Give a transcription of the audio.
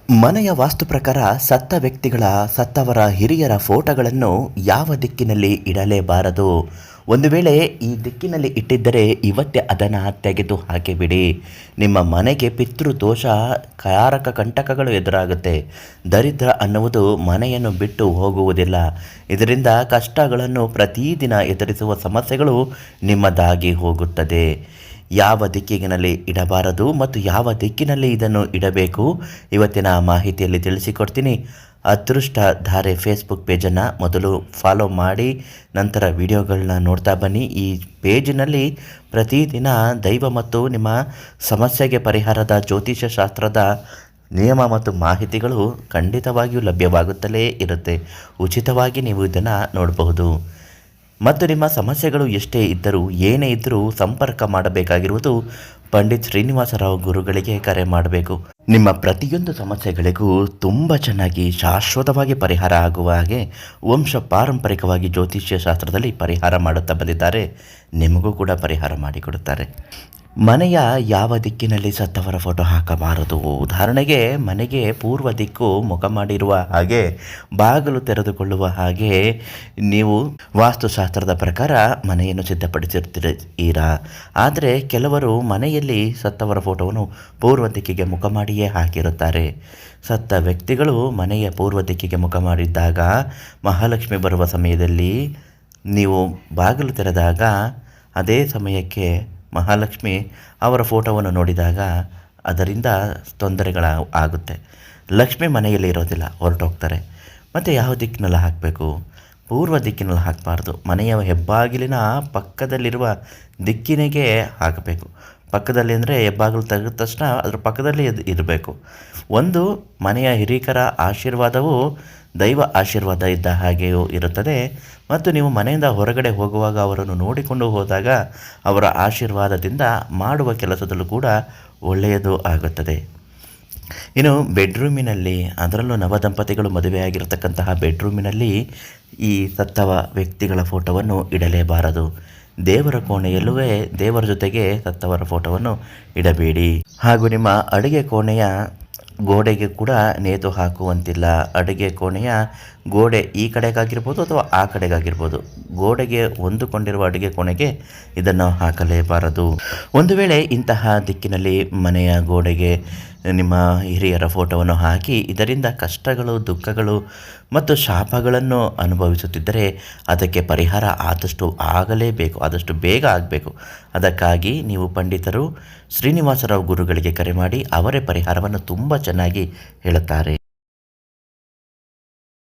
ಮನೆಯ ವಾಸ್ತು ಪ್ರಕಾರ ಸತ್ತ ವ್ಯಕ್ತಿಗಳ ಸತ್ತವರ ಹಿರಿಯರ ಫೋಟೋಗಳನ್ನು ಯಾವ ದಿಕ್ಕಿನಲ್ಲಿ ಇಡಲೇಬಾರದು. ಒಂದು ವೇಳೆ ಈ ದಿಕ್ಕಿನಲ್ಲಿ ಇಟ್ಟಿದ್ದರೆ ಇವತ್ತೇ ಅದನ್ನು ತೆಗೆದು ಹಾಕಿಬಿಡಿ. ನಿಮ್ಮ ಮನೆಗೆ ಪಿತೃದೋಷ ಕಾರಕ ಕಂಟಕಗಳು ಎದುರಾಗುತ್ತೆ. ದರಿದ್ರ ಅನ್ನುವುದು ಮನೆಯನ್ನು ಬಿಟ್ಟು ಹೋಗುವುದಿಲ್ಲ. ಇದರಿಂದ ಕಷ್ಟಗಳನ್ನು ಪ್ರತಿದಿನ ಎದುರಿಸುವ ಸಮಸ್ಯೆಗಳು ನಿಮ್ಮದಾಗಿ ಹೋಗುತ್ತದೆ. ಯಾವ ದಿಕ್ಕಿನಲ್ಲಿ ಇಡಬಾರದು ಮತ್ತು ಯಾವ ದಿಕ್ಕಿನಲ್ಲಿ ಇದನ್ನು ಇಡಬೇಕು ಇವತ್ತಿನ ಮಾಹಿತಿಯಲ್ಲಿ ತಿಳಿಸಿಕೊಡ್ತೀನಿ. ಅದೃಷ್ಟ ಧಾರೆ ಫೇಸ್ಬುಕ್ ಪೇಜನ್ನು ಮೊದಲು ಫಾಲೋ ಮಾಡಿ ನಂತರ ವಿಡಿಯೋಗಳನ್ನ ನೋಡ್ತಾ ಬನ್ನಿ. ಈ ಪೇಜಿನಲ್ಲಿ ಪ್ರತಿದಿನ ದೈವ ಮತ್ತು ನಿಮ್ಮ ಸಮಸ್ಯೆಗೆ ಪರಿಹಾರದ ಜ್ಯೋತಿಷ್ಯ ಶಾಸ್ತ್ರದ ನಿಯಮ ಮತ್ತು ಮಾಹಿತಿಗಳು ಖಂಡಿತವಾಗಿಯೂ ಲಭ್ಯವಾಗುತ್ತಲೇ ಇರುತ್ತೆ. ಉಚಿತವಾಗಿ ನೀವು ಇದನ್ನು ನೋಡಬಹುದು. ಮತ್ತು ನಿಮ್ಮ ಸಮಸ್ಯೆಗಳು ಎಷ್ಟೇ ಇದ್ದರೂ ಏನೇ ಇದ್ದರೂ ಸಂಪರ್ಕ ಮಾಡಬೇಕಾಗಿರುವುದು ಪಂಡಿತ್ ಶ್ರೀನಿವಾಸರಾವ್ ಗುರುಗಳಿಗೆ ಕರೆ ಮಾಡಬೇಕು. ನಿಮ್ಮ ಪ್ರತಿಯೊಂದು ಸಮಸ್ಯೆಗಳಿಗೂ ತುಂಬ ಚೆನ್ನಾಗಿ ಶಾಶ್ವತವಾಗಿ ಪರಿಹಾರ ಆಗುವ ಹಾಗೆ ವಂಶ ಪಾರಂಪರಿಕವಾಗಿ ಜ್ಯೋತಿಷ್ಯ ಶಾಸ್ತ್ರದಲ್ಲಿ ಪರಿಹಾರ ಮಾಡುತ್ತಾ ಬಂದಿದ್ದಾರೆ. ನಿಮಗೂ ಕೂಡ ಪರಿಹಾರ ಮಾಡಿಕೊಡುತ್ತಾರೆ. ಮನೆಯ ಯಾವ ದಿಕ್ಕಿನಲ್ಲಿ ಸತ್ತವರ ಫೋಟೋ ಹಾಕಬಾರದು. ಉದಾಹರಣೆಗೆ ಮನೆಗೆ ಪೂರ್ವ ದಿಕ್ಕು ಮುಖ ಮಾಡಿರುವ ಹಾಗೆ ಬಾಗಿಲು ತೆರೆದುಕೊಳ್ಳುವ ಹಾಗೆ ನೀವು ವಾಸ್ತುಶಾಸ್ತ್ರದ ಪ್ರಕಾರ ಮನೆಯನ್ನು ಸಿದ್ಧಪಡಿಸಿರ್ತೀರಾ. ಆದರೆ ಕೆಲವರು ಮನೆಯಲ್ಲಿ ಸತ್ತವರ ಫೋಟೋವನ್ನು ಪೂರ್ವ ದಿಕ್ಕಿಗೆ ಮುಖ ಮಾಡಿಯೇ ಹಾಕಿರುತ್ತಾರೆ. ಸತ್ತ ವ್ಯಕ್ತಿಗಳು ಮನೆಯ ಪೂರ್ವ ದಿಕ್ಕಿಗೆ ಮುಖ ಮಾಡಿದ್ದಾಗ ಮಹಾಲಕ್ಷ್ಮಿ ಬರುವ ಸಮಯದಲ್ಲಿ ನೀವು ಬಾಗಿಲು ತೆರೆದಾಗ ಅದೇ ಸಮಯಕ್ಕೆ ಮಹಾಲಕ್ಷ್ಮಿ ಅವರ ಫೋಟೋವನ್ನು ನೋಡಿದಾಗ ಅದರಿಂದ ಆಗುತ್ತೆ. ಲಕ್ಷ್ಮಿ ಮನೆಯಲ್ಲಿ ಇರೋದಿಲ್ಲ, ಹೊರಟೋಗ್ತಾರೆ. ಮತ್ತು ಯಾವ ದಿಕ್ಕಿನಲ್ಲಿ ಹಾಕಬೇಕು? ಪೂರ್ವ ದಿಕ್ಕಿನಲ್ಲಿ ಹಾಕಬಾರ್ದು. ಮನೆಯ ಹೆಬ್ಬಾಗಿಲಿನ ಪಕ್ಕದಲ್ಲಿರುವ ದಿಕ್ಕಿನಿಗೆ ಹಾಕಬೇಕು. ಪಕ್ಕದಲ್ಲಿ ಅಂದರೆ ಹೆಬ್ಬಾಗಿಲು ತೆಗೆದ ತಕ್ಷಣ ಅದರ ಪಕ್ಕದಲ್ಲಿ ಇರಬೇಕು. ಒಂದು ಮನೆಯ ಹಿರಿಯರ ಆಶೀರ್ವಾದವು ದೈವ ಆಶೀರ್ವಾದ ಇದ್ದ ಹಾಗೆಯೂ ಇರುತ್ತದೆ. ಮತ್ತು ನೀವು ಮನೆಯಿಂದ ಹೊರಗಡೆ ಹೋಗುವಾಗ ಅವರನ್ನು ನೋಡಿಕೊಂಡು ಹೋದಾಗ ಅವರ ಆಶೀರ್ವಾದದಿಂದ ಮಾಡುವ ಕೆಲಸದಲ್ಲೂ ಕೂಡ ಒಳ್ಳೆಯದು ಆಗುತ್ತದೆ. ಇನ್ನು ಬೆಡ್ರೂಮಿನಲ್ಲಿ, ಅದರಲ್ಲೂ ನವದಂಪತಿಗಳು ಮದುವೆಯಾಗಿರತಕ್ಕಂತಹ ಬೆಡ್ರೂಮಿನಲ್ಲಿ ಈ ಸತ್ತವ ವ್ಯಕ್ತಿಗಳ ಫೋಟೋವನ್ನು ಇಡಲೇಬಾರದು. ದೇವರ ಕೋಣೆಯಲ್ಲೂ ದೇವರ ಜೊತೆಗೆ ಸತ್ತವರ ಫೋಟೋವನ್ನು ಇಡಬೇಡಿ. ಹಾಗೂ ನಿಮ್ಮ ಅಡುಗೆ ಕೋಣೆಯ ಗೋಡೆಗೆ ಕೂಡ ನೇತು ಹಾಕುವಂತಿಲ್ಲ. ಅಡುಗೆ ಕೋಣೆಯ ಗೋಡೆ ಈ ಕಡೆಗಾಗಿರ್ಬೋದು ಅಥವಾ ಆ ಕಡೆಗಾಗಿರ್ಬೋದು, ಗೋಡೆಗೆ ಹೊಂದಿಕೊಂಡಿರುವ ಅಡುಗೆ ಕೋಣೆಗೆ ಇದನ್ನು ಹಾಕಲೇಬಾರದು. ಒಂದು ವೇಳೆ ಇಂತಹ ದಿಕ್ಕಿನಲ್ಲಿ ಮನೆಯ ಗೋಡೆಗೆ ನಿಮ್ಮ ಹಿರಿಯರ ಫೋಟೋವನ್ನು ಹಾಕಿ ಇದರಿಂದ ಕಷ್ಟಗಳು, ದುಃಖಗಳು ಮತ್ತು ಶಾಪಗಳನ್ನು ಅನುಭವಿಸುತ್ತಿದ್ದರೆ ಅದಕ್ಕೆ ಪರಿಹಾರ ಆದಷ್ಟು ಆಗಲೇಬೇಕು, ಆದಷ್ಟು ಬೇಗ ಆಗಬೇಕು. ಅದಕ್ಕಾಗಿ ನೀವು ಪಂಡಿತರು ಶ್ರೀನಿವಾಸರಾವ್ ಗುರುಗಳಿಗೆ ಕರೆ ಮಾಡಿ ಅವರೇ ಪರಿಹಾರವನ್ನು ತುಂಬ ಚೆನ್ನಾಗಿ ಹೇಳುತ್ತಾರೆ.